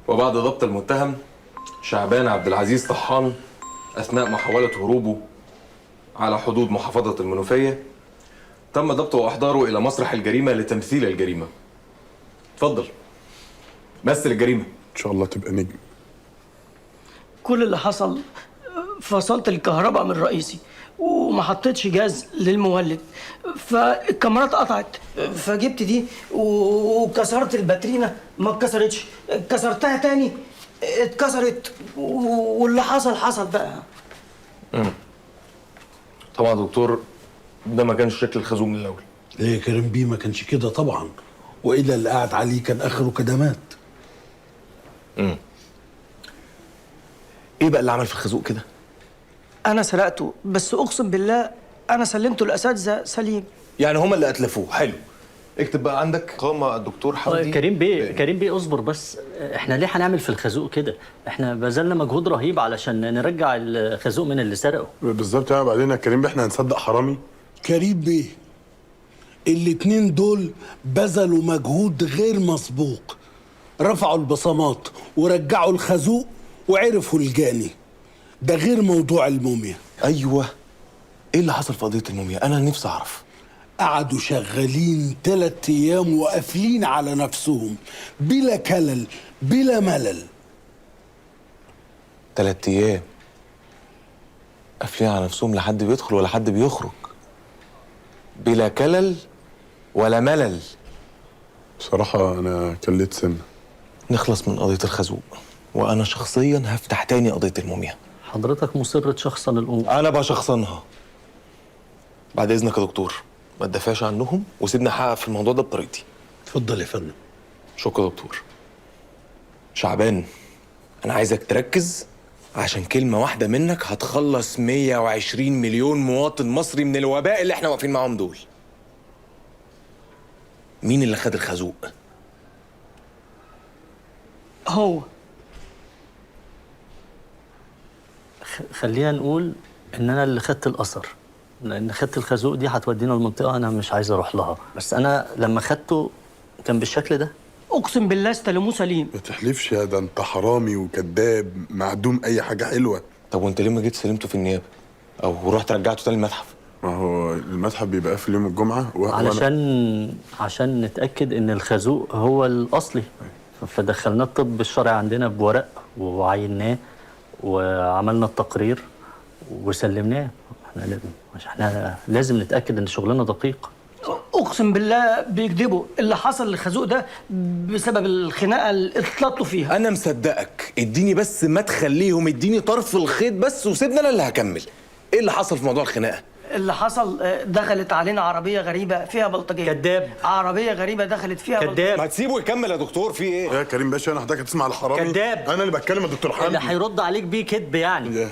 وبعد ضبط المتهم شعبان عبد العزيز طحان أثناء محاولة هروبه على حدود محافظة المنوفية، تم ضبطه وإحضاره إلى مسرح الجريمة لتمثيل الجريمة. اتفضل مثل الجريمة. ان شاء الله تبقى نجم. كل اللي حصل فصلت الكهرباء من الرئيسي وما حطيتش جاز للمولد، فالكاميرات قطعت، فجبت دي وكسرت الباترينا، ما اتكسرتش، كسرتها تاني اتكسرت، واللي حصل حصل بقى. طبعا يا دكتور ده ما كانش شكل الخازوق من الأول. ليه يا كريم بيه؟ ما كانش كده طبعا، والا اللي قاعد عليه كان اخره كدمات. ايه بقى اللي عمل في الخازوق كده؟ انا سرقته، بس اقسم بالله انا سلمته الاساتذه سليم. يعني هما اللي اتلفوه. حلو، اكتب بقى عندك قام الدكتور حمدي. كريم بيه اصبر بس، احنا ليه هنعمل في الخازوق كده؟ احنا بذلنا مجهود رهيب علشان نرجع الخازوق من اللي سرقه. بالظبط. يعني بعدين يا كريم احنا هنصدق حرامي؟ كريم بيه، الاتنين دول بذلوا مجهود غير مسبوق، رفعوا البصمات ورجعوا الخازوق وعرفوا الجاني. ده غير موضوع الموميا. ايوه، ايه اللي حصل في قضيه الموميا؟ انا نفسي اعرف. قعدوا شغالين 3 أيام وقافلين على نفسهم بلا كلل بلا ملل. 3 ايام قافلين على نفسهم، لا حد بيدخل ولا حد بيخرج، بلا كلل ولا ملل. بصراحه انا كليت سنه. نخلص من قضيه الخازوق، وانا شخصيا هفتح تاني قضيه الموميا. حضرتك مصر تشخصن الامور. انا بشخصنها. بعد اذنك يا دكتور، ما تدافعش عنهم وسيبني احقق في الموضوع ده بطريقتي. اتفضل يا فندم. شكرا يا دكتور. شعبان، انا عايزك تركز عشان كلمه واحده منك هتخلص 120 مليون مواطن مصري من الوباء اللي احنا واقفين معاهم دول. مين اللي خد الخازوق؟ هو خلينا نقول ان انا اللي خدت الاثر، لان خدت الخازوق دي هتودينا لمنطقه انا مش عايز اروح لها، بس انا لما خدته كان بالشكل ده. اقسم بالله استلموه سليم. ما تحلفش يا ده، انت حرامي وكذاب معدوم اي حاجه حلوه. طب وانت ليه ما جيت سلمته في النيابه او رحت رجعته تاني المتحف؟ ما هو المتحف بيبقى قافل يوم الجمعه عشان نتاكد ان الخازوق هو الاصلي، فدخلناه الطب الشرعي عندنا بورق وعيناه وعملنا التقرير وسلمناه. احنا لازم نتاكد ان شغلنا دقيق. اقسم بالله بيكذبوا، اللي حصل للخازوق ده بسبب الخناقه اللي اتلطوا فيها. انا مصدقك، اديني بس ما تخليهم، اديني طرف الخيط بس وسيبني انا اللي هكمل. ايه اللي حصل في موضوع الخناقه؟ اللي حصل دخلت علينا عربيه غريبه فيها بلطجيه. كذاب. عربيه غريبه دخلت فيها كذاب. ما تسيبه يكمل يا دكتور، في ايه؟ يا كريم باشا انا حضرتك هتسمع الحرامي؟ كذاب. انا اللي بتكلم يا دكتور حمدي. اللي هيرد عليك بيه كذب يعني.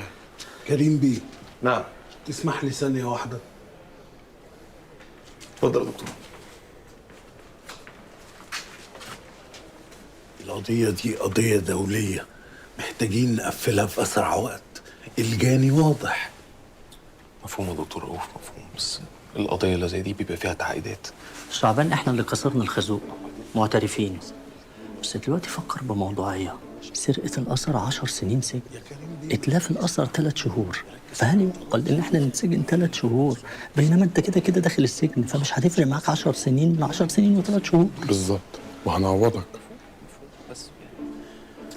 كريم بيه، نعم. تسمح لي ثانيه واحده؟ اتفضل يا دكتور. القضيه دي قضيه دوليه، محتاجين نقفلها في اسرع وقت. الجاني واضح. مفهوم يا دكتور رؤوف، مفهوم، بس القضيه اللي زي دي بيبقى فيها تعقيدات. شعبان احنا اللي كسرنا الخازوق، معترفين، بس دلوقتي فكر بموضوعيه. سرقه الاثر 10 سنين سجن، اتلاف الاثر 3 شهور، فهل يعقل ان احنا نتسجن 3 شهور بينما انت كده كده داخل السجن، فمش هتفرق معاك 10 سنين من 10 سنين و3 شهور؟ بالظبط، وهنعوضك.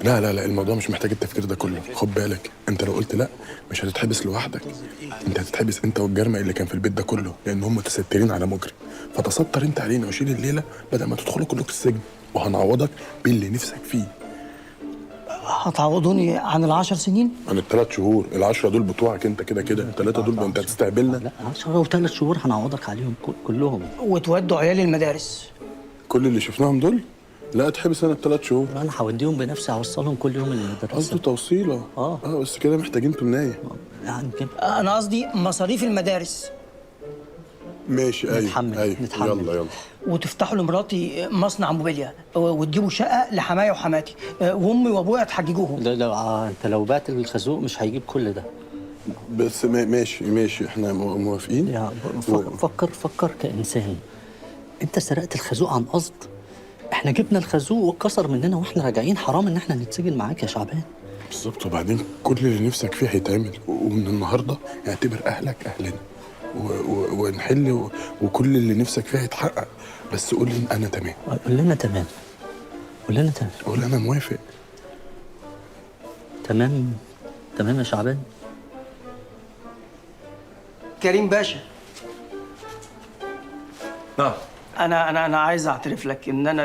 لا لا لا، الموضوع مش محتاج التفكير ده كله. خد بالك، انت لو قلت لا مش هتتحبس لوحدك، انت هتتحبس انت والجرمق اللي كان في البيت ده كله، لان هم متسترين على مجرم. فتستر انت علينا وشيل الليله بدل ما تدخلوا كلكم السجن، وهنعوضك باللي نفسك فيه. هتعوضوني عن ال10 سنين؟ عن ال3 شهور، ال10 دول بتوعك انت كده كده، ال3 دول انت هتستقبلنا. لا 10 و3 شهور هنعوضك عليهم كلهم. وتودوا عيالي المدارس؟ كل اللي شفناهم دول لا اتحبس انا ب3 شهور. انا هوديهم بنفسي، اوصلهم كل يوم المدرسه. قصده توصيله. بس كده محتاجين تمنايه يعني كده. انا قصدي مصاريف المدارس. ماشي. ايوه نتحمل. يلا يلا. وتفتحوا لمراتي مصنع موبيليا، وتجيبوا شقه لحمايا وحماتي، وامي وابويا تحججوهم. لا انت لو بعت الخازوق مش هيجيب كل ده. بس ماشي احنا موافقين. فكر كإنسان. انت سرقت الخازوق عن قصد، احنا جبنا الخازوق واتكسر مننا واحنا راجعين، حرام ان احنا نتسجن معاك يا شعبان. بالظبط. وبعدين كل اللي نفسك فيه هيتعمل، ومن النهارده اعتبر اهلك اهلنا ونحل وكل اللي نفسك فيه هيتحقق. بس قول لي انا تمام. قول لنا تمام، قول لنا تمام. قول انا موافق. تمام تمام يا شعبان. كريم باشا، نعم. انا عايز اعترف لك ان انا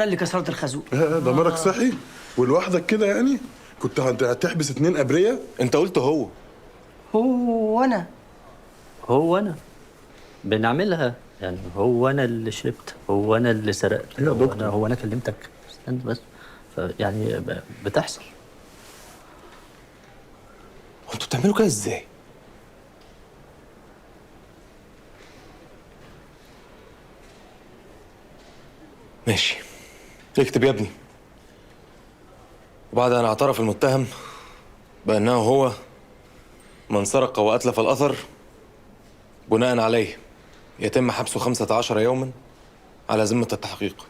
اللي كسرت الخازوق. ضميرك صحي ولوحدك كده يعني؟ كنت هتحبس 2 ابرياء؟ انت قلت هو. هو انا بنعملها يعني، هو انا اللي شربت، هو انا اللي سرقت، هو انا كلمتك. استنى بس. يعني بتحصل. انتوا بتعملوا كده ازاي؟ ماشي، اكتب يا ابني. وبعد ان اعترف المتهم بانه هو من سرق واتلف الاثر، بناء عليه يتم حبسه 15 يوما على ذمة التحقيق.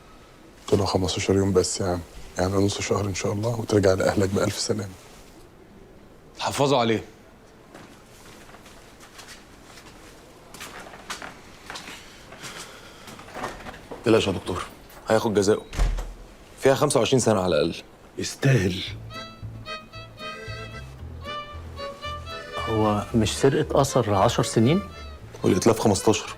طلعوا 15 يوم بس يا عم، يعني نص شهر ان شاء الله وترجع لاهلك بألف سلامة. حافظوا عليه. تلاش يا دكتور، هياخد جزاؤه. فيها 25 سنة على الأقل. يستاهل. هو مش سرقة أثر 10 سنين؟ والإتلاف 15.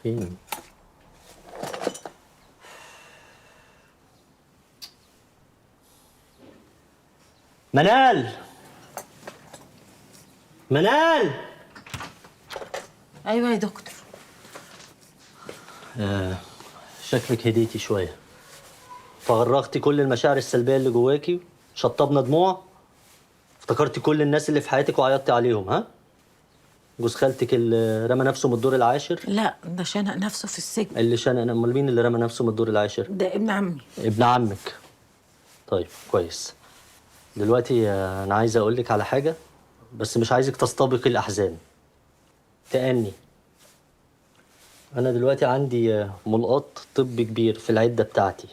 فين؟ منال! منال! ايوه يا دكتور. شكلك هديتي شوية، فغرغتي كل المشاعر السلبية اللي جواكي، شطبنا دموع، افتكرتي كل الناس اللي في حياتك وعيطتي عليهم. ها؟ جوز خالتك اللي رمى نفسه من الدور العاشر؟ لا، ده شنق نفسه في السجن. اللي شنق؟ امال مين اللي رمى نفسه من الدور العاشر؟ ده ابن عمي. ابن عمك. طيب كويس. دلوقتي انا عايز اقول لك على حاجه، بس مش عايزك تستبقي الاحزان. تأني. انا دلوقتي عندي ملقاط طبي كبير في العده بتاعتي.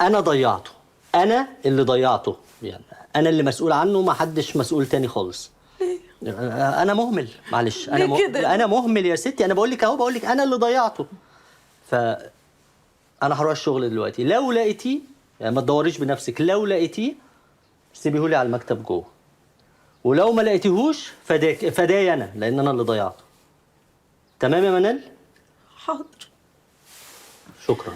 انا ضيعته، انا اللي ضيعته، يعني انا اللي مسؤول عنه، ما حدش مسؤول تاني خالص. انا مهمل، معلش. انا مهمل يا ستي. انا بقول لك اهو، بقول لك انا اللي ضيعته. انا هروح الشغل دلوقتي. لو لقيتيه، يعني ما تدوريش بنفسك، لو لقيتيه سيبيهولي على المكتب جوه، ولو ما لقيتيهوش فداي انا، لان انا اللي ضيعته. تمام يا منال؟ حاضر. شكرا.